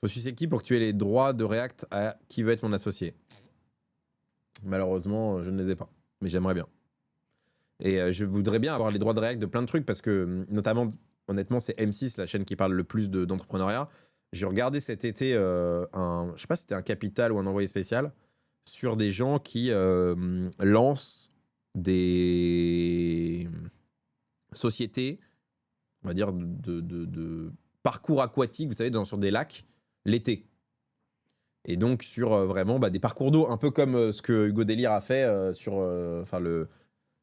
Faut sucer qui pour que tu aies les droits de React à qui veut être mon associé? Malheureusement, je ne les ai pas. Mais j'aimerais bien. Et je voudrais bien avoir les droits de React de plein de trucs parce que, notamment, honnêtement, c'est M6, la chaîne qui parle le plus d'entrepreneuriat. J'ai regardé cet été je sais pas si c'était un Capital ou un envoyé spécial sur des gens qui lancent des sociétés, on va dire, de parcours aquatiques, vous savez, sur des lacs, l'été. Et donc sur vraiment des parcours d'eau, un peu comme ce que Hugo Délire a fait sur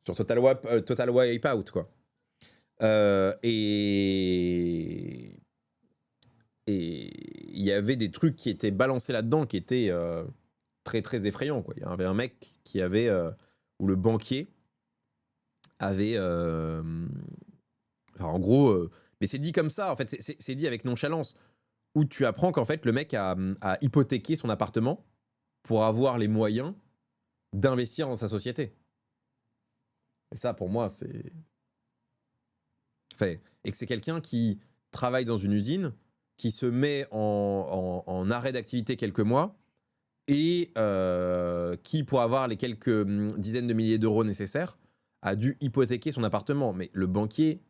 Total Wipeout, quoi. Et il y avait des trucs qui étaient balancés là-dedans qui étaient très très effrayants, quoi. Il y avait un mec qui avait où le banquier avait en gros mais c'est dit comme ça, en fait, c'est dit avec nonchalance, où tu apprends qu'en fait le mec a hypothéqué son appartement pour avoir les moyens d'investir dans sa société. Et ça, pour moi, c'est... Enfin, et que c'est quelqu'un qui travaille dans une usine, qui se met en arrêt d'activité quelques mois, et qui, pour avoir les quelques dizaines de milliers d'euros nécessaires, a dû hypothéquer son appartement. Mais le banquier,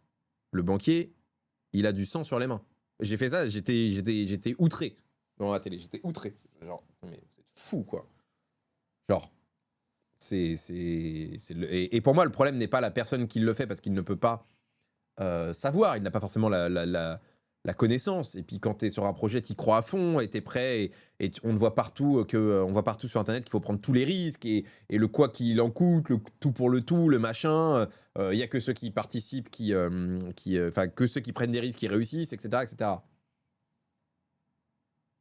il a du sang sur les mains. J'ai fait ça, j'étais outré dans la télé. J'étais outré. Genre, mais c'est fou, quoi. Genre, et pour moi, le problème n'est pas la personne qui le fait parce qu'il ne peut pas savoir. Il n'a pas forcément la connaissance. Et puis, quand tu es sur un projet, tu y crois à fond et tu es prêt. On voit partout on voit partout sur Internet qu'il faut prendre tous les risques et le quoi qu'il en coûte, le tout pour le tout, le machin. Il n'y a que ceux qui participent, que ceux qui prennent des risques qui réussissent, etc., etc.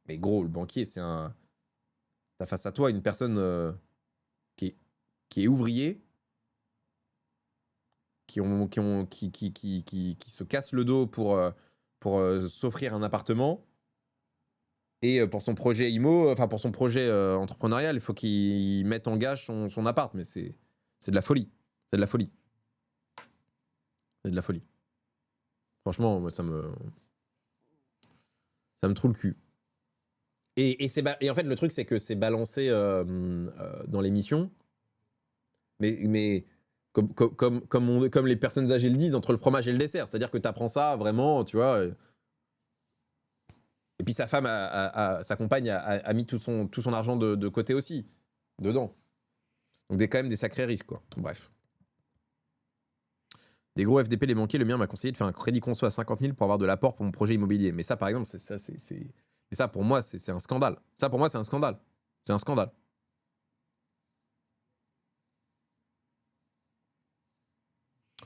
Mais gros, le banquier, t'as face à toi une personne qui est ouvrier, qui se cassent le dos pour s'offrir un appartement. Et pour son projet pour son projet entrepreneurial, il faut qu'il mette en gage son appart. Mais c'est de la folie. C'est de la folie. C'est de la folie. Franchement, moi, ça me trouve le cul. Et en fait, le truc, c'est que c'est balancé dans l'émission. Mais comme les personnes âgées le disent, entre le fromage et le dessert. C'est-à-dire que tu apprends ça vraiment, tu vois. Et puis sa femme, sa compagne a mis tout son argent de côté aussi, dedans. Donc quand même des sacrés risques, quoi. Bref. Des gros FDP, les banquiers, le mien m'a conseillé de faire un crédit conso à 50 000 pour avoir de l'apport pour mon projet immobilier. Mais ça, par exemple, mais ça, pour moi, c'est un scandale. Ça, pour moi, c'est un scandale. C'est un scandale.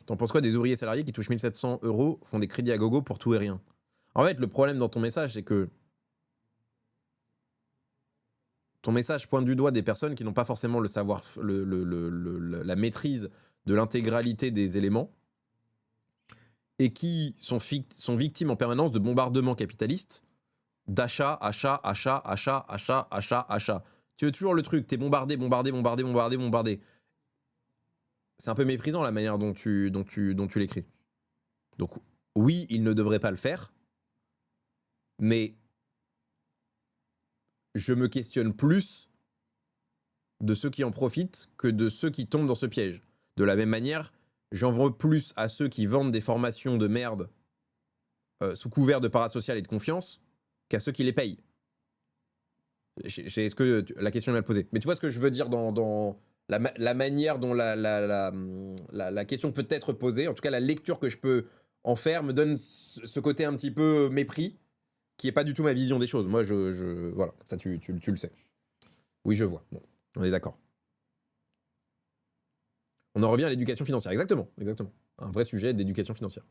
T'en penses quoi des ouvriers salariés qui touchent 1700 € font des crédits à gogo pour tout et rien? En fait, le problème dans ton message, c'est que ton message pointe du doigt des personnes qui n'ont pas forcément le savoir, la maîtrise de l'intégralité des éléments et qui sont victimes en permanence de bombardements capitalistes, d'achat, achat, achat, achat, achat, achat, achat. Tu veux toujours le truc, t'es bombardé, bombardé, bombardé, bombardé, bombardé. C'est un peu méprisant la manière dont tu l'écris. Donc oui, il ne devrait pas le faire, mais je me questionne plus de ceux qui en profitent que de ceux qui tombent dans ce piège. De la même manière, j'en veux plus à ceux qui vendent des formations de merde sous couvert de parasocial et de confiance qu'à ceux qui les payent. Est-ce que la question est mal posée? Mais tu vois ce que je veux dire dans la manière dont la question peut être posée, en tout cas la lecture que je peux en faire me donne ce côté un petit peu mépris, qui n'est pas du tout ma vision des choses. Moi, voilà, ça tu le sais. Oui, je vois. Bon, on est d'accord. On en revient à l'éducation financière. Exactement, exactement. Un vrai sujet d'éducation financière.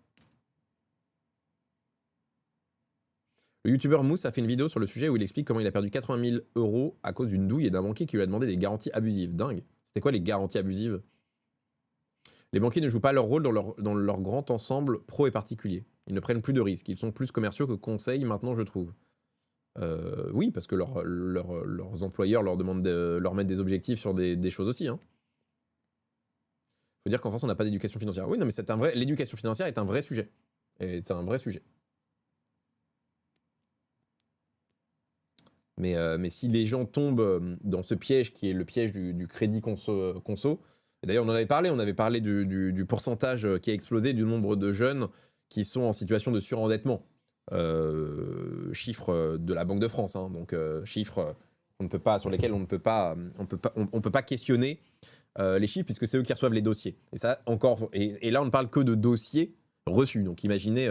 Le youtubeur Mousse a fait une vidéo sur le sujet où il explique comment il a perdu 80 000 € à cause d'une douille et d'un banquier qui lui a demandé des garanties abusives. Dingue. C'était quoi les garanties abusives? Les banquiers ne jouent pas leur rôle dans leur grand ensemble pro et particulier. Ils ne prennent plus de risques. Ils sont plus commerciaux que conseils maintenant, je trouve. Oui, parce que leurs employeurs leur demandent de leur mettre des objectifs sur des choses aussi. Hein. Faut dire qu'en France, on n'a pas d'éducation financière. Oui, non, mais l'éducation financière est un vrai sujet. C'est un vrai sujet. Mais si les gens tombent dans ce piège qui est le piège du crédit conso, et d'ailleurs on avait parlé du pourcentage qui a explosé du nombre de jeunes qui sont en situation de surendettement. Chiffres de la Banque de France, hein, donc chiffres sur lesquels on peut pas questionner les chiffres puisque c'est eux qui reçoivent les dossiers. Et ça encore, et là on ne parle que de dossiers reçus. Donc imaginez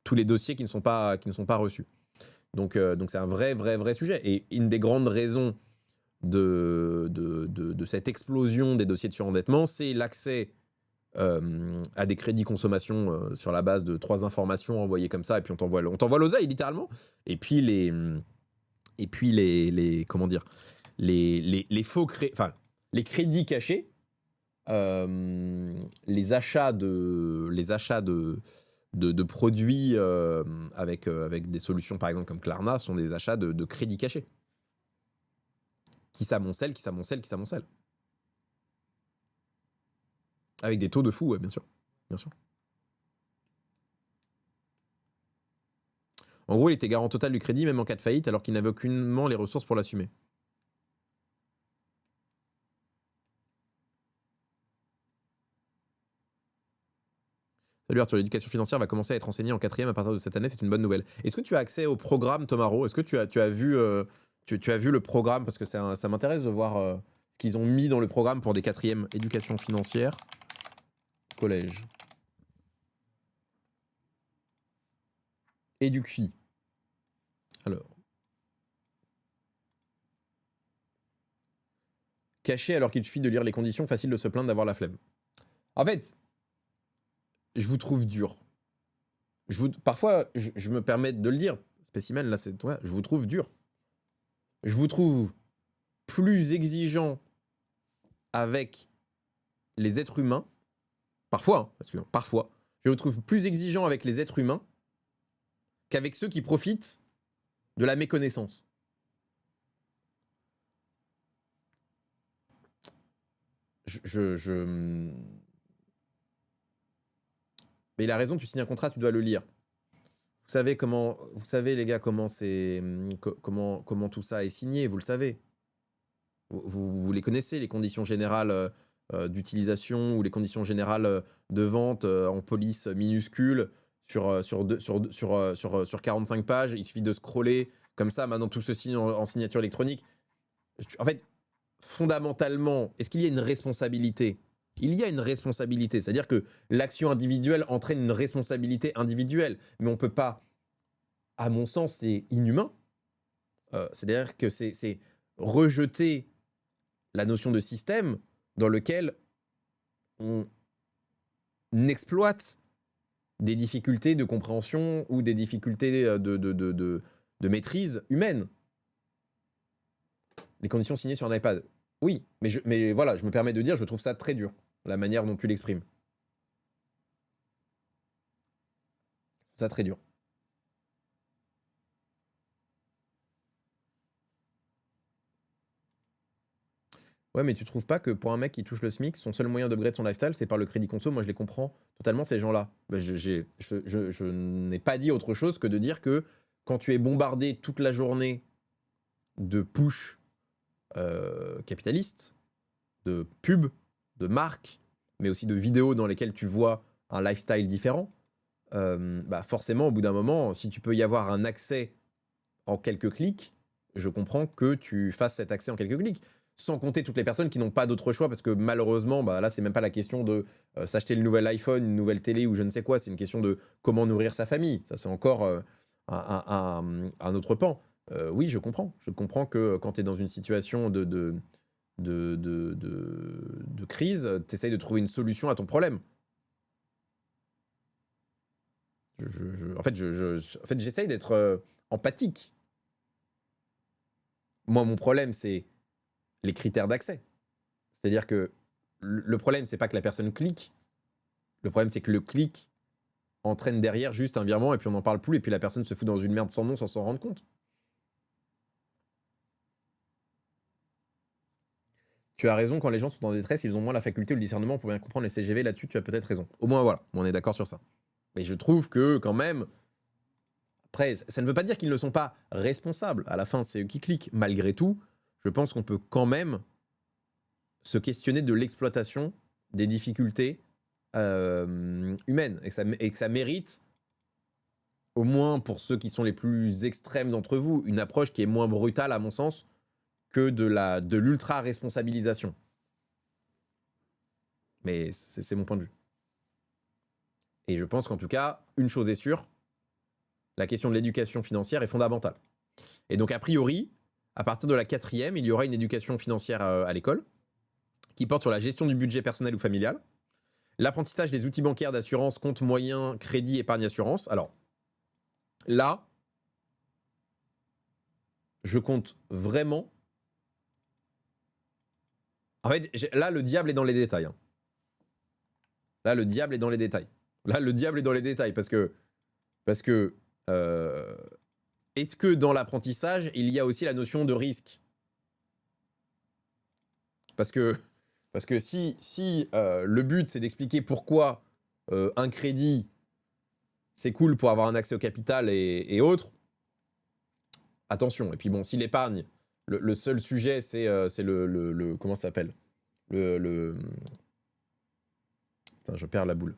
tous les dossiers qui ne sont pas reçus. Donc c'est un vrai sujet. Et une des grandes raisons de cette explosion des dossiers de surendettement, c'est l'accès à des crédits consommation sur la base de 3 informations envoyées comme ça, et puis on t'envoie l'oseille littéralement. Et puis les comment dire, les faux les crédits cachés, les achats de produits avec des solutions par exemple comme Klarna sont des achats de crédits cachés qui s'amoncellent. Avec des taux de fou, ouais, bien sûr. En gros, il était garant total du crédit, même en cas de faillite, alors qu'il n'avait aucunement les ressources pour l'assumer. Salut Arthur, l'éducation financière va commencer à être enseignée en 4e à partir de cette année, c'est une bonne nouvelle. Est-ce que tu as accès au programme Tomaro? Est-ce que tu as vu, tu as vu le programme? Parce que ça m'intéresse de voir ce qu'ils ont mis dans le programme pour des 4e éducation financière, collège. EduQI. Alors. Caché alors qu'il suffit de lire les conditions, facile de se plaindre d'avoir la flemme. En fait, je vous trouve dur. Parfois, je me permets de le dire. Spécimen, là, c'est toi. Je vous trouve dur. Je vous trouve plus exigeant avec les êtres humains. Parfois, hein, parce que parfois, je vous trouve plus exigeant avec les êtres humains qu'avec ceux qui profitent de la méconnaissance. Mais il a raison, tu signes un contrat, tu dois le lire. Vous savez les gars, comment tout ça est signé, vous le savez. Vous les connaissez, les conditions générales d'utilisation ou les conditions générales de vente en police minuscule sur 45 pages. Il suffit de scroller comme ça. Maintenant, tout ceci en signature électronique. En fait, fondamentalement, est-ce qu'il y a une responsabilité ? Il y a une responsabilité, c'est-à-dire que l'action individuelle entraîne une responsabilité individuelle, mais on ne peut pas, à mon sens, c'est inhumain. C'est-à-dire que c'est rejeter la notion de système dans lequel on exploite des difficultés de compréhension ou des difficultés de maîtrise humaine. Les conditions signées sur un iPad. Oui, mais voilà, je me permets de dire, je trouve ça très dur, la manière dont tu l'exprimes. Ça très dur. Ouais, mais tu trouves pas que pour un mec qui touche le SMIC, son seul moyen d'upgrade son lifestyle, c'est par le crédit conso? Moi, je les comprends totalement, ces gens-là. Bah, je n'ai pas dit autre chose que de dire que quand tu es bombardé toute la journée de push capitalistes, de pubs, de marques, mais aussi de vidéos dans lesquelles tu vois un lifestyle différent, bah forcément, au bout d'un moment, si tu peux y avoir un accès en quelques clics, je comprends que tu fasses cet accès en quelques clics. Sans compter toutes les personnes qui n'ont pas d'autre choix, parce que malheureusement, bah là, c'est même pas la question de s'acheter le nouvel iPhone, une nouvelle télé ou je ne sais quoi, c'est une question de comment nourrir sa famille. Ça, c'est encore un autre pan. Oui, je comprends. Je comprends que quand tu es dans une situation de crise, tu essayes de trouver une solution à ton problème. En fait, j'essaye d'être empathique. Moi, mon problème, c'est les critères d'accès. C'est-à-dire que le problème, c'est pas que la personne clique. Le problème, c'est que le clic entraîne derrière juste un virement et puis on n'en parle plus et puis la personne se fout dans une merde sans nom sans s'en rendre compte. Tu as raison, quand les gens sont en détresse, ils ont moins la faculté ou le discernement pour bien comprendre les CGV. Là-dessus, tu as peut-être raison. Au moins, voilà, on est d'accord sur ça. Mais je trouve que, quand même, Après, ça ne veut pas dire qu'ils ne sont pas responsables. À la fin, c'est eux qui cliquent. Malgré tout, je pense qu'on peut quand même se questionner de l'exploitation des difficultés humaines et que ça mérite, au moins pour ceux qui sont les plus extrêmes d'entre vous, une approche qui est moins brutale, à mon sens, que de l'ultra-responsabilisation. Mais c'est mon point de vue. Et je pense qu'en tout cas, une chose est sûre, la question de l'éducation financière est fondamentale. Et donc, a priori, à partir de la 4e, il y aura une éducation financière à l'école qui porte sur la gestion du budget personnel ou familial, l'apprentissage des outils bancaires, d'assurance, compte moyen, crédit, épargne, assurance. Alors, là, je compte vraiment... En fait, là, le diable est dans les détails. Hein. Là, le diable est dans les détails. Là, le diable est dans les détails parce que est-ce que dans l'apprentissage, il y a aussi la notion de risque? Parce que si le but, c'est d'expliquer pourquoi un crédit, c'est cool pour avoir un accès au capital et autres, attention. Et puis bon, si l'épargne, le seul sujet, c'est le comment ça s'appelle? Putain, je perds la boule.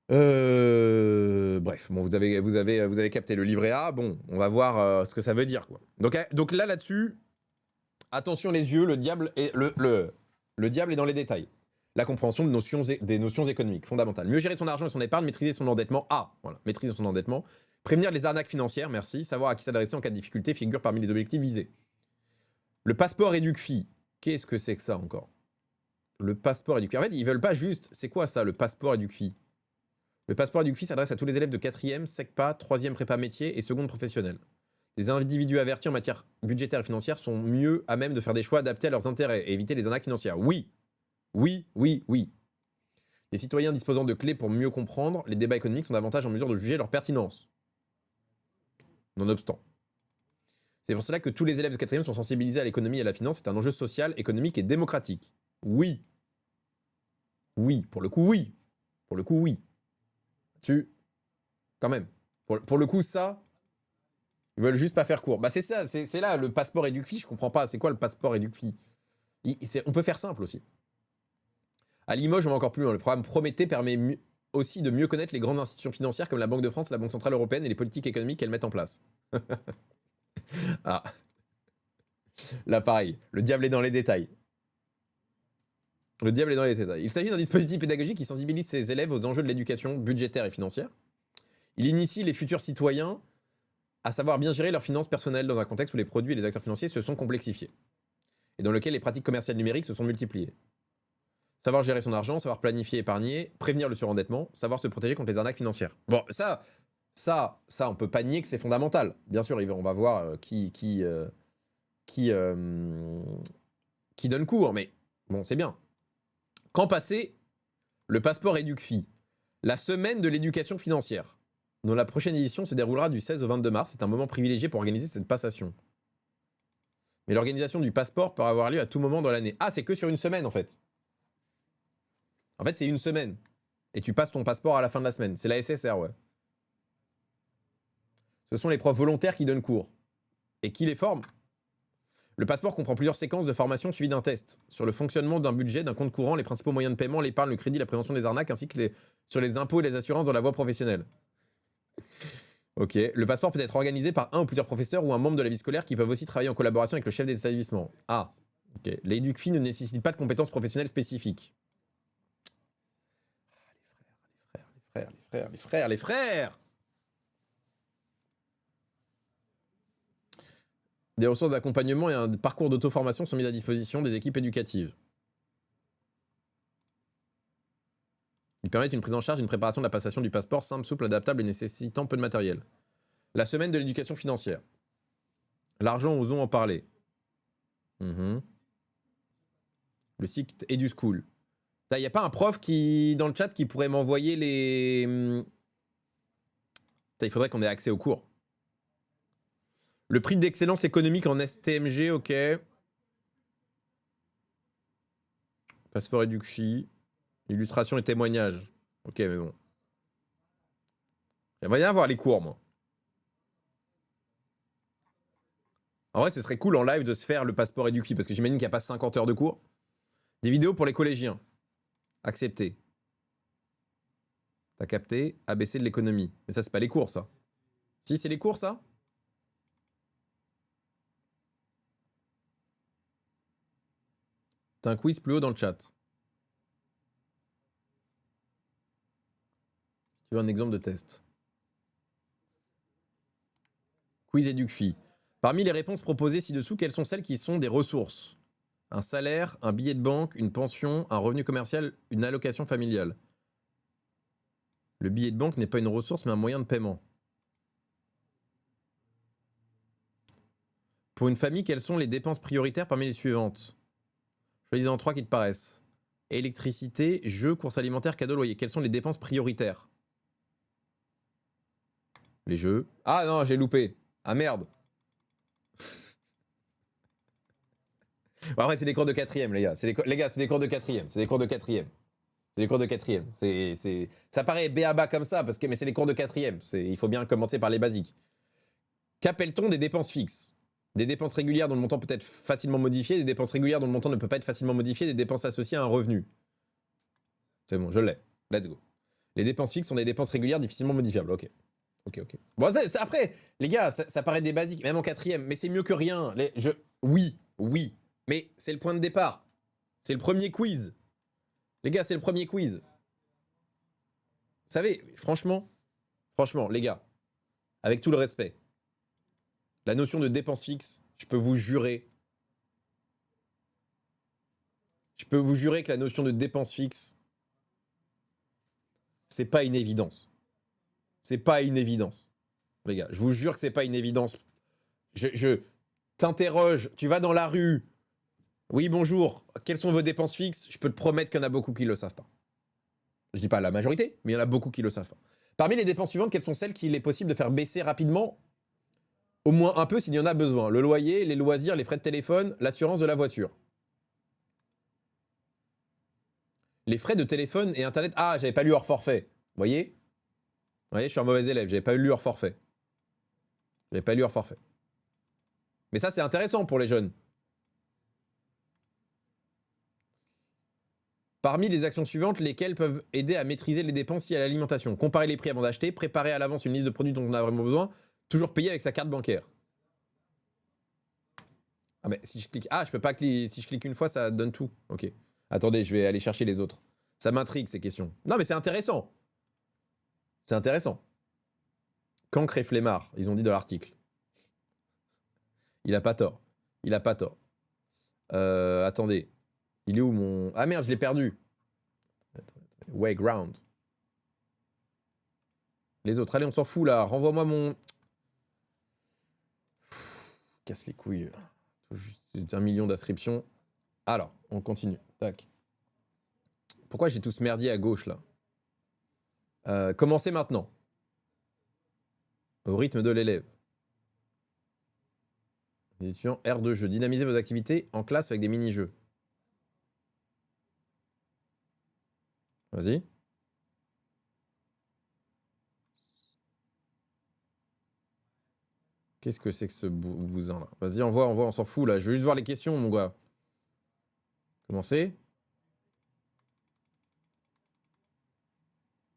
Bref, bon, vous avez capté le livret A. Bon, on va voir ce que ça veut dire, quoi. Donc là-dessus, attention les yeux, le diable est le diable est dans les détails. La compréhension des notions économiques fondamentales. Mieux gérer son argent et son épargne, maîtriser son endettement. Voilà, maîtriser son endettement. Prévenir les arnaques financières, merci. Savoir à qui s'adresser en cas de difficulté figure parmi les objectifs visés. Le passeport EducFi. Qu'est-ce que c'est que ça encore? Le passeport EducFi. En fait, ils veulent pas juste. C'est quoi ça, le passeport EducFi? Le passeport EducFi s'adresse à tous les élèves de 4e, SECPA, 3e prépa métier et seconde professionnelle. Les individus avertis en matière budgétaire et financière sont mieux à même de faire des choix adaptés à leurs intérêts et éviter les arnaques financières. Oui, oui, oui, oui. Les citoyens disposant de clés pour mieux comprendre les débats économiques sont davantage en mesure de juger leur pertinence. Nonobstant. C'est pour cela que tous les élèves de 4e sont sensibilisés à l'économie et à la finance. C'est un enjeu social, économique et démocratique. Oui. Oui, pour le coup, oui. Pour le coup, oui. Quand même. Pour le coup, ça, ils veulent juste pas faire court. Bah c'est ça, c'est là le passeport EducFi, je comprends pas. C'est quoi le passeport EducFi? On peut faire simple aussi. À Limoges, on va encore plus loin. Le programme Prométhée permet aussi de mieux connaître les grandes institutions financières comme la Banque de France, la Banque Centrale Européenne et les politiques économiques qu'elles mettent en place. Ah. Là, pareil, le diable est dans les détails. Le diable est dans les détails. Il s'agit d'un dispositif pédagogique qui sensibilise ses élèves aux enjeux de l'éducation budgétaire et financière. Il initie les futurs citoyens à savoir bien gérer leurs finances personnelles dans un contexte où les produits et les acteurs financiers se sont complexifiés et dans lequel les pratiques commerciales numériques se sont multipliées. Savoir gérer son argent, savoir planifier, épargner, prévenir le surendettement, savoir se protéger contre les arnaques financières. Bon, ça, on peut pas nier que c'est fondamental. Bien sûr, on va voir qui donne cours, mais bon, c'est bien. Quand passer le passeport EducFi, la semaine de l'éducation financière, dont la prochaine édition se déroulera du 16 au 22 mars. C'est un moment privilégié pour organiser cette passation. Mais l'organisation du passeport peut avoir lieu à tout moment dans l'année. Ah, c'est que sur une semaine, en fait. En fait, c'est une semaine. Et tu passes ton passeport à la fin de la semaine. C'est la SSR, ouais. Ce sont les profs volontaires qui donnent cours. Et qui les forment? Le passeport comprend plusieurs séquences de formation suivies d'un test sur le fonctionnement d'un budget, d'un compte courant, les principaux moyens de paiement, l'épargne, le crédit, la prévention des arnaques, ainsi que sur les impôts et les assurances dans la voie professionnelle. Ok. Le passeport peut être organisé par un ou plusieurs professeurs ou un membre de la vie scolaire qui peuvent aussi travailler en collaboration avec le chef d'établissement. Ah, ok. Les EducFi ne nécessitent pas de compétences professionnelles spécifiques. Les frères. Des ressources d'accompagnement et un parcours d'auto-formation sont mis à disposition des équipes éducatives. Ils permettent une prise en charge et une préparation de la passation du passeport simple, souple, adaptable et nécessitant peu de matériel. La semaine de l'éducation financière. L'argent, osons en parler. Le site EduSchool. Il n'y a pas un prof dans le chat qui pourrait m'envoyer les... Il faudrait qu'on ait accès aux cours. Le prix d'excellence économique en STMG, ok. Passeport EducFi. Illustration et témoignage. Ok, mais bon. J'aimerais bien voir les cours, moi. En vrai, ce serait cool en live de se faire le passeport éduquis, parce que j'imagine qu'il n'y a pas 50 heures de cours. Des vidéos pour les collégiens. Accepté. T'as capté? ABC de l'économie. Mais ça, c'est pas les cours, ça. Si, c'est les cours, ça? T'as un quiz plus haut dans le chat. Tu veux un exemple de test? Quiz éduc-fi. Parmi les réponses proposées ci-dessous, quelles sont celles qui sont des ressources? Un salaire, un billet de banque, une pension, un revenu commercial, une allocation familiale. Le billet de banque n'est pas une ressource, mais un moyen de paiement. Pour une famille, quelles sont les dépenses prioritaires parmi les suivantes? Choisis-en 3 qui te paraissent. Électricité, jeux, courses alimentaires, cadeaux, loyer. Quelles sont les dépenses prioritaires? Les jeux. Ah non, j'ai loupé. Ah merde. Bon, après, c'est des cours de quatrième, les gars. Les gars, c'est des cours de quatrième. C'est des cours de quatrième. C'est des cours de quatrième. Ça paraît béaba comme ça, mais c'est des cours de quatrième. Il faut bien commencer par les basiques. Qu'appelle-t-on des dépenses fixes? Des dépenses régulières dont le montant peut être facilement modifié, des dépenses régulières dont le montant ne peut pas être facilement modifié, des dépenses associées à un revenu. C'est bon, je l'ai. Let's go. Les dépenses fixes sont des dépenses régulières difficilement modifiables. Ok. Ok. Bon, après, les gars, ça paraît des basiques, même en quatrième, mais c'est mieux que rien. Oui. Mais c'est le point de départ. C'est le premier quiz. Les gars, c'est le premier quiz. Vous savez, franchement, les gars, avec tout le respect, la notion de dépense fixe, je peux vous jurer que la notion de dépense fixe, c'est pas une évidence. C'est pas une évidence. Les gars, je vous jure que c'est pas une évidence. Je t'interroge, tu vas dans la rue. Oui, bonjour, quelles sont vos dépenses fixes? Je peux te promettre qu'il y en a beaucoup qui ne le savent pas. Je dis pas la majorité, mais il y en a beaucoup qui ne le savent pas. Parmi les dépenses suivantes, quelles sont celles qu'il est possible de faire baisser rapidement, au moins un peu s'il y en a besoin? Le loyer, les loisirs, les frais de téléphone, l'assurance de la voiture. Les frais de téléphone et internet. Ah, j'avais pas lu hors forfait. Vous voyez, je suis un mauvais élève, j'avais pas lu hors forfait. Mais ça, c'est intéressant pour les jeunes. Parmi les actions suivantes, lesquelles peuvent aider à maîtriser les dépenses liées à l'alimentation? Comparer les prix avant d'acheter, préparer à l'avance une liste de produits dont on a vraiment besoin, toujours payer avec sa carte bancaire. Ah mais si je clique... Ah, je peux pas cliquer... Si je clique une fois, ça donne tout. Ok. Attendez, je vais aller chercher les autres. Ça m'intrigue, ces questions. Non, mais c'est intéressant. C'est intéressant. Cancre et flemmard, ils ont dit dans l'article. Il a pas tort. Attendez. Il est où mon... Ah merde, je l'ai perdu. Wayground. Les autres, allez, on s'en fout là. Renvoie-moi mon... Casse les couilles. Juste 1 million d'inscriptions. Alors, on continue. Tac. Pourquoi j'ai tout ce merdier à gauche là? Commencez maintenant. Au rythme de l'élève. Les étudiants, aire de jeu. Dynamisez vos activités en classe avec des mini-jeux. Vas-y. Qu'est-ce que c'est que ce bousin là? Vas-y, envoie, on s'en fout là. Je veux juste voir les questions, mon gars. Commencez.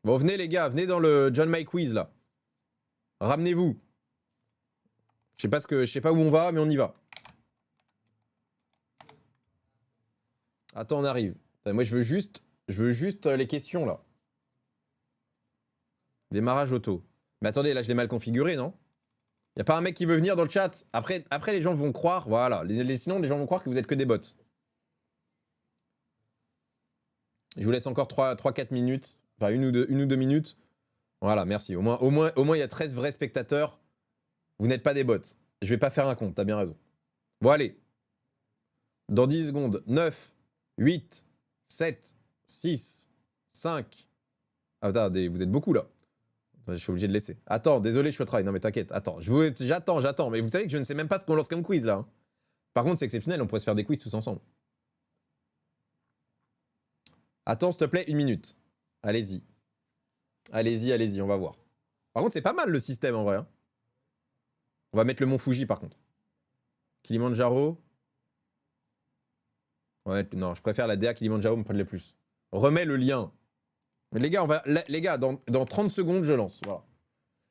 Bon, venez les gars, venez dans le John May Quiz là. Ramenez-vous. Je sais pas où on va, mais on y va. Attends, on arrive. Moi, je veux juste les questions là. Démarrage auto. Mais attendez, là, je l'ai mal configuré, non? Y a pas un mec qui veut venir dans le chat? Après, les gens vont croire, voilà. Sinon, les gens vont croire que vous êtes que des bots. Je vous laisse encore 3-4 minutes. Enfin, une ou deux minutes. Voilà, merci. Au moins, il y a 13 vrais spectateurs. Vous n'êtes pas des bots. Je vais pas faire un compte, t'as bien raison. Bon, allez. Dans 10 secondes. 9, 8, 7, 6, 5. Ah, attendez, vous êtes beaucoup là. Je suis obligé de laisser. Attends, désolé, je suis au travail. Non, mais t'inquiète. Attends, j'attends. Mais vous savez que je ne sais même pas ce qu'on lance comme quiz là. Hein. Par contre, c'est exceptionnel, on pourrait se faire des quiz tous ensemble. Attends, s'il te plaît, 1 minute. Allez-y. Allez-y, on va voir. Par contre, c'est pas mal le système en vrai. Hein. On va mettre le mont Fuji par contre. Kilimanjaro. Ouais, non, je préfère la DA Kilimanjaro me prenne les plus. Remets le lien. Mais les gars, les gars, dans 30 secondes, je lance. Voilà.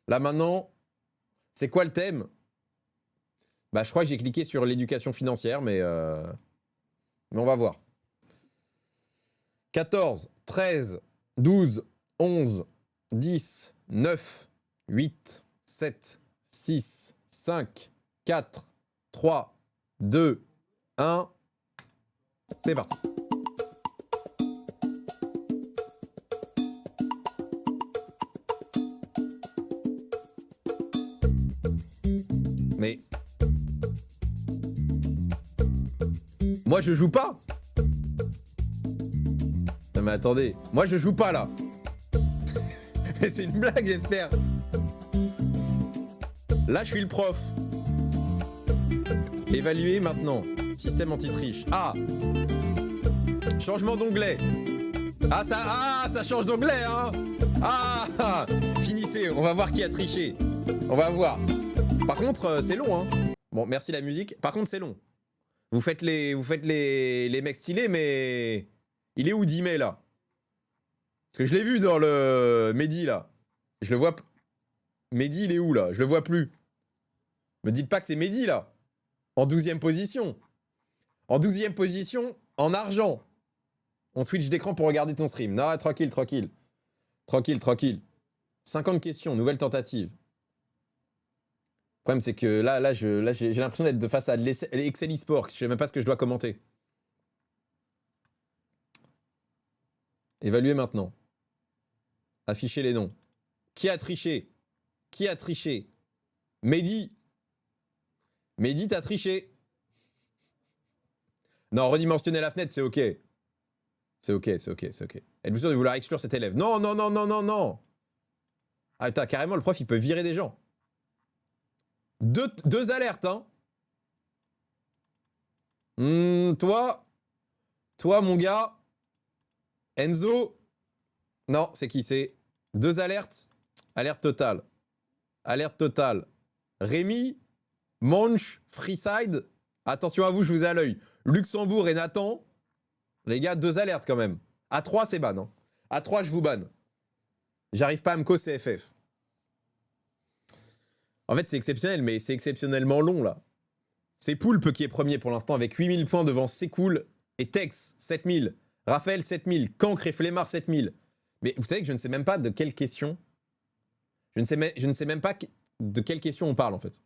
Là maintenant, c'est quoi le thème? Bah, je crois que j'ai cliqué sur l'éducation financière, mais on va voir. 14, 13, 12, 11, 10, 9, 8, 7, 6, 5, 4, 3, 2, 1. C'est parti. Mais... moi, je joue pas. Non mais attendez, moi je joue pas là. C'est une blague, j'espère. Là, je suis le prof. Évaluer maintenant. Système anti-triche. Ah, changement d'onglet. Ah, ça change d'onglet, hein. Ah, finissez. On va voir qui a triché. On va voir. Par contre, c'est long, hein. Bon, merci la musique. Par contre, c'est long. Vous faites les mecs stylés, mais... il est où Dimé, là? Parce que je l'ai vu dans le... Mehdi, là. Je le vois... Mehdi, il est où, là? Je le vois plus. Me dites pas que c'est Mehdi, là. En 12e position. En 12e position, en argent. On switch d'écran pour regarder ton stream. Non, tranquille, tranquille. Tranquille, tranquille. 50 questions, nouvelle tentative. Le problème, c'est que là j'ai l'impression d'être de face à l'Excel eSport. Je sais même pas ce que je dois commenter. Évaluer maintenant. Afficher les noms. Qui a triché? Qui a triché? Mehdi. Mehdi, t'as triché. Non, redimensionner la fenêtre, c'est ok. C'est ok, c'est ok, c'est ok. Êtes-vous sûr de vouloir exclure cet élève? Non, non, non, non, non, non. Ah, putain, carrément, le prof, il peut virer des gens. Deux alertes, hein. Toi, mon gars. Enzo. Non, c'est qui? C'est 2 alertes. Alerte totale. Alerte totale. Rémi, Monch, Freeside. Attention à vous, je vous ai à l'œil. Luxembourg et Nathan. Les gars, 2 alertes quand même. À 3, c'est ban. Hein. À 3, je vous banne. J'arrive pas à me co-CFF. En fait, c'est exceptionnel, mais c'est exceptionnellement long, là. C'est Poulpe qui est premier pour l'instant, avec 8000 points devant C'est Cool et Tex, 7000. Raphaël, 7000. Cancre et Flemmard, 7000. Mais vous savez que je ne sais même pas de quelle question... Je ne sais même pas de quelle question on parle, en fait.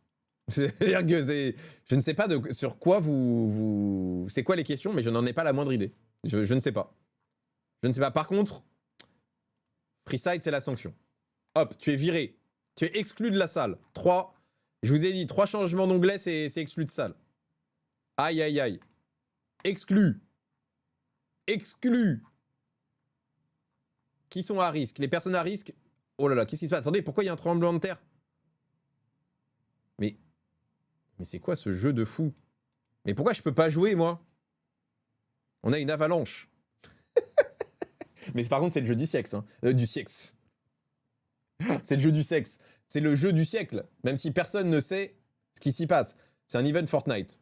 C'est-à-dire que je ne sais pas sur quoi vous... C'est quoi les questions, mais je n'en ai pas la moindre idée. Je ne sais pas. Je ne sais pas. Par contre, Freeside, c'est la sanction. Hop, tu es viré. Tu es exclu de la salle. 3. Je vous ai dit, 3 changements d'onglet, c'est exclu de salle. Aïe, aïe, aïe. Exclu. Exclu. Qui sont à risque? Les personnes à risque. Oh là là, qu'est-ce qui se passe? Attendez, pourquoi il y a un tremblement de terre? Mais c'est quoi ce jeu de fou? Mais pourquoi je peux pas jouer, moi? On a une avalanche. Mais par contre, c'est le jeu du sexe. Hein. Du sexe. C'est le jeu du sexe. C'est le jeu du siècle. Même si personne ne sait ce qui s'y passe. C'est un event Fortnite.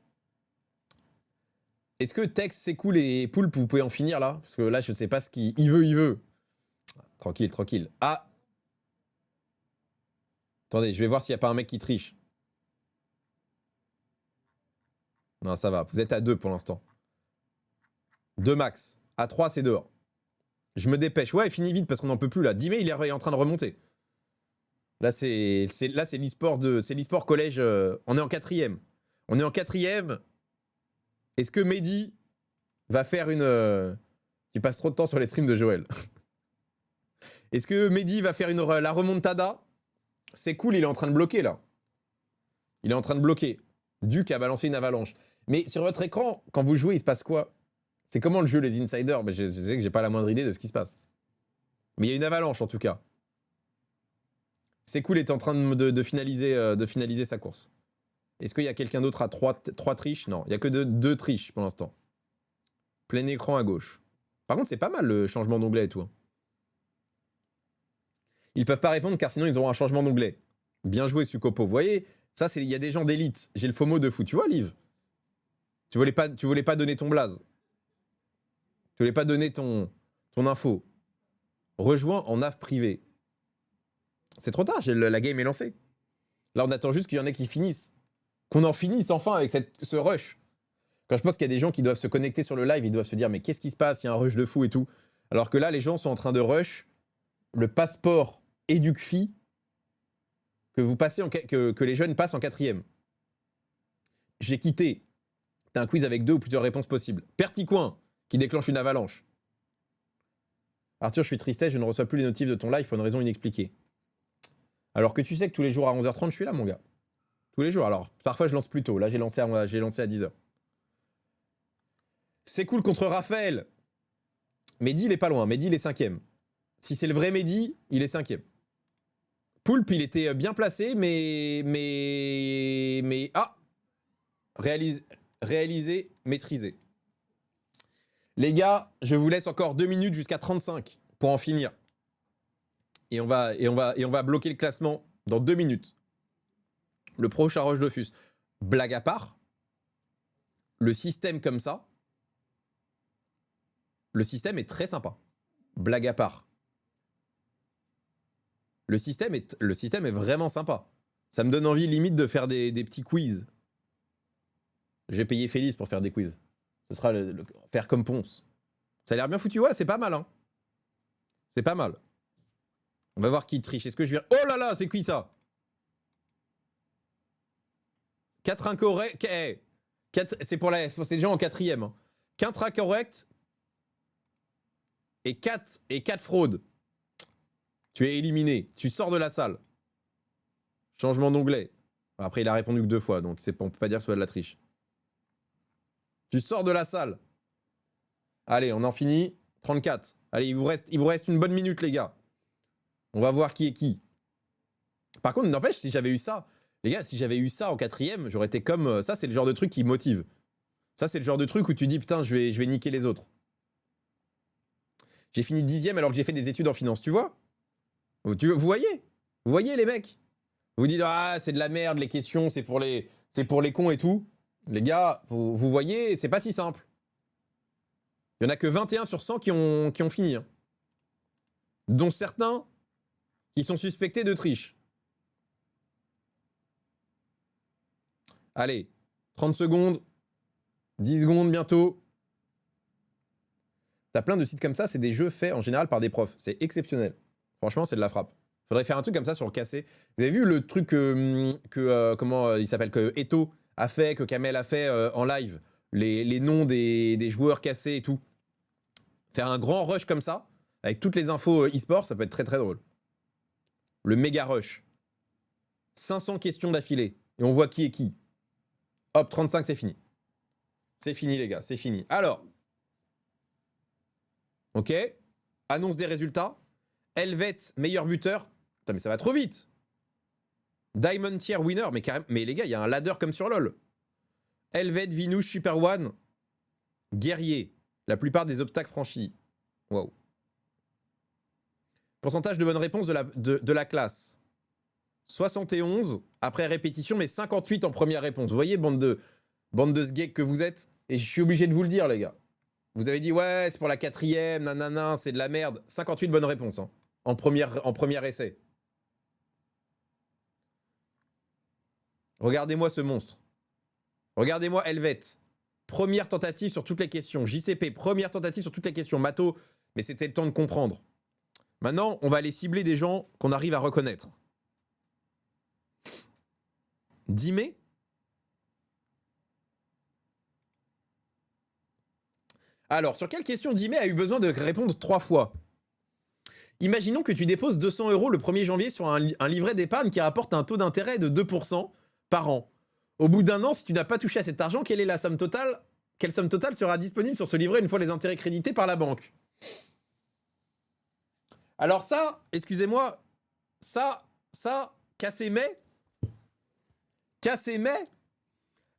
Est-ce que Tex, C'est Cool et Poulpe, vous pouvez en finir là? Parce que là, je sais pas ce qu'il... Il veut. Tranquille, tranquille. Ah! Attendez, je vais voir s'il n'y a pas un mec qui triche. Non, ça va. Vous êtes à 2 pour l'instant. 2 max. À 3, c'est dehors. Je me dépêche. Ouais, finis vite parce qu'on n'en peut plus là. 10 mai, il est en train de remonter. Là, c'est l'e-sport c'est l'e-sport collège. On est en 4e. On est en 4e. Est-ce que Mehdi va faire une... Tu passes trop de temps sur les streams de Joël. Est-ce que Mehdi va faire la remontada? C'est Cool, il est en train de bloquer là. Il est en train de bloquer. Duke a balancé une avalanche. Mais sur votre écran, quand vous jouez, il se passe quoi? C'est comment le jeu, les insiders? Je sais que j'ai pas la moindre idée de ce qui se passe. Mais il y a une avalanche en tout cas. C'est Cool, est en train de finaliser sa course. Est-ce qu'il y a quelqu'un d'autre à 3 triches? Non, il n'y a que 2 triches pour l'instant. Plein écran à gauche. Par contre, c'est pas mal le changement d'onglet et tout. Hein. Ils peuvent pas répondre car sinon ils auront un changement d'onglet. Bien joué, Sukopo. Vous voyez, ça, il y a des gens d'élite. J'ai le FOMO de fou. Tu vois, Liv? Tu voulais pas donner ton blaze. Tu voulais pas donner ton info. Rejoins en AF privé. C'est trop tard, la game est lancée. Là, on attend juste qu'il y en ait qui finissent. Qu'on en finisse enfin avec ce rush. Quand je pense qu'il y a des gens qui doivent se connecter sur le live, ils doivent se dire mais qu'est-ce qui se passe? Il y a un rush de fou et tout. Alors que là, les gens sont en train de rush le passeport EducFi que les jeunes passent en 4e. J'ai quitté. T'as un quiz avec 2 ou plusieurs réponses possibles. Perticoin, qui déclenche une avalanche. Arthur, je suis tristesse, je ne reçois plus les notifs de ton live pour une raison inexpliquée. Alors que tu sais que tous les jours à 11h30, je suis là, mon gars. Tous les jours. Alors, parfois, je lance plus tôt. Là, j'ai lancé à 10h. C'est cool contre Raphaël. Mehdi, il est pas loin. Mehdi, il est 5e. Si c'est le vrai Mehdi, il est 5e. Poulpe, il était bien placé, mais... Ah! Réalisé, maîtrisé. Les gars, je vous laisse encore 2 minutes jusqu'à 35 pour en finir. Et on va bloquer le classement dans 2 minutes. Le prochain Roche Dofus. Blague à part, le système comme ça, le système est très sympa. Blague à part. Le système est vraiment sympa. Ça me donne envie limite de faire des petits quiz. J'ai payé Félix pour faire des quiz. Ce sera faire comme Ponce. Ça a l'air bien foutu. Ouais, c'est pas mal, hein. C'est pas mal. On va voir qui triche. Est-ce que je vais... Oh là là, c'est qui ça? 4 incorrects. C'est pour les gens en 4e. Hein. 4 incorrects et 4 fraudes. Tu es éliminé. Tu sors de la salle. Changement d'onglet. Après, il a répondu que 2 fois, donc on peut pas dire que ce soit de la triche. Tu sors de la salle. Allez, on en finit. 34. Allez, il vous reste une bonne minute, les gars. On va voir qui est qui. Par contre, n'empêche, si j'avais eu ça, les gars, si j'avais eu ça en 4e, j'aurais été comme... Ça, c'est le genre de truc qui motive. Ça, c'est le genre de truc où tu dis, putain, je vais niquer les autres. J'ai fini 10e alors que j'ai fait des études en finance, tu vois? Vous voyez? Vous voyez, les mecs? Vous dites, ah, c'est de la merde, les questions, c'est pour les cons et tout. Les gars, vous voyez, c'est pas si simple. Il n'y en a que 21 sur 100 qui ont fini. Hein. Dont certains qui sont suspectés de triche. Allez, 30 secondes. 10 secondes bientôt. T'as plein de sites comme ça, c'est des jeux faits en général par des profs. C'est exceptionnel. Franchement, c'est de la frappe. Faudrait faire un truc comme ça sur le cassé. Vous avez vu le truc comment il s'appelle, que Eto a fait, que Kamel a fait en live, les noms des joueurs cassés et tout. Faire un grand rush comme ça, avec toutes les infos e-sport, ça peut être très très drôle. Le méga rush. 500 questions d'affilée. Et on voit qui est qui. Hop, 35, c'est fini. C'est fini, les gars, c'est fini. Alors. Ok. Annonce des résultats. Helvet, meilleur buteur. Putain, mais ça va trop vite. Diamond Tier winner. Mais les gars, il y a un ladder comme sur LoL. Helvet, Vinouche, Super One. Guerrier. La plupart des obstacles franchis. Wow. Pourcentage de bonnes réponses de la classe. 71 après répétition, mais 58 en première réponse. Vous voyez, bande de sgeeks que vous êtes. Et je suis obligé de vous le dire, les gars. Vous avez dit, ouais, c'est pour la 4e, nanana, c'est de la merde. 58 bonnes réponses, hein, en premier essai. Regardez-moi ce monstre. Regardez-moi Helvet. Première tentative sur toutes les questions. JCP, première tentative sur toutes les questions. Mato, mais c'était le temps de comprendre. Maintenant, on va aller cibler des gens qu'on arrive à reconnaître. Dimé. Alors, sur quelle question Dimé a eu besoin de répondre 3 fois? Imaginons que tu déposes 200 € le 1er janvier sur un livret d'épargne qui rapporte un taux d'intérêt de 2% par an. Au bout d'un an, si tu n'as pas touché à cet argent, quelle est la somme totale? Quelle somme totale sera disponible sur ce livret une fois les intérêts crédités par la banque? Alors ça, excusez-moi, ça, Cassémet,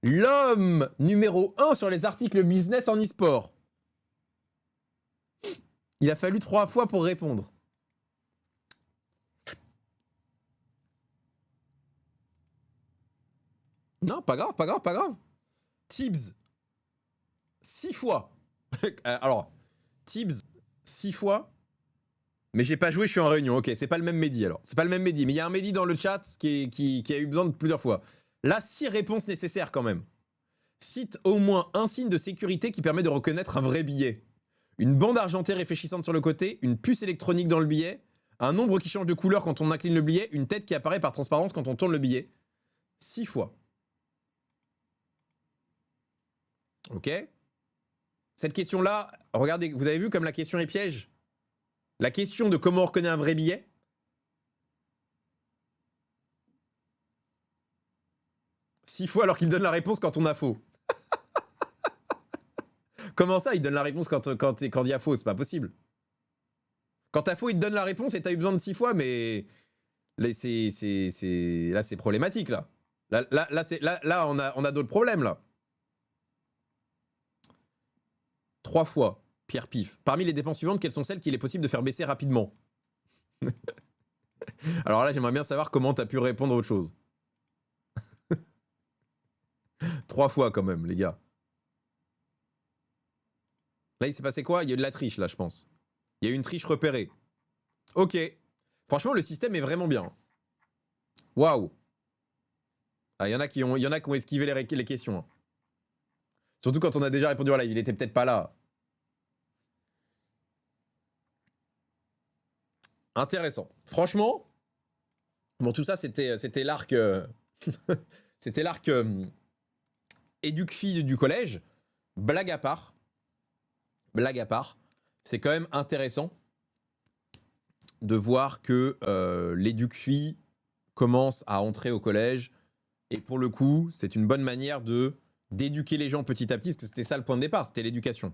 l'homme numéro 1 sur les articles business en e-sport. Il a fallu 3 fois pour répondre. Non, pas grave, pas grave, pas grave. Tibbs, 6 fois. Alors, Tibbs, 6 fois. Mais j'ai pas joué, je suis en réunion. Ok, c'est pas le même Mehdi alors. C'est pas le même Mehdi. Mais il y a un Mehdi dans le chat qui a eu besoin de plusieurs fois. Là, 6 réponses nécessaires quand même. Cite au moins un signe de sécurité qui permet de reconnaître un vrai billet. Une bande argentée réfléchissante sur le côté, une puce électronique dans le billet, un nombre qui change de couleur quand on incline le billet, une tête qui apparaît par transparence quand on tourne le billet. 6 fois. Ok? Cette question-là, regardez, vous avez vu comme la question est piège? La question de comment on reconnaît un vrai billet? Six fois alors qu'il donne la réponse quand on a faux. Comment ça, il donne la réponse quand il y a faux? C'est pas possible. Quand t'as faux, il te donne la réponse et t'as eu besoin de 6 fois, mais là, c'est problématique, là. Là, on a d'autres problèmes, là. 3 fois, Pierre Pif. Parmi les dépenses suivantes, quelles sont celles qu'il est possible de faire baisser rapidement? Alors là, j'aimerais bien savoir comment t'as pu répondre à autre chose. 3 fois, quand même, les gars. Là, il s'est passé quoi? Il y a eu de la triche, là, je pense. Il y a eu une triche repérée. Ok. Franchement, le système est vraiment bien. Waouh. Ah, il y en a qui ont esquivé les questions. Hein. Surtout quand on a déjà répondu en live. Il était peut-être pas là. Intéressant. Franchement, bon, tout ça, c'était l'arc... c'était l'arc éduc-fille du collège. Blague à part. Blague à part. C'est quand même intéressant de voir que l'éduc-fille commence à entrer au collège. Et pour le coup, c'est une bonne manière d'éduquer les gens petit à petit, parce que c'était ça le point de départ, c'était l'éducation.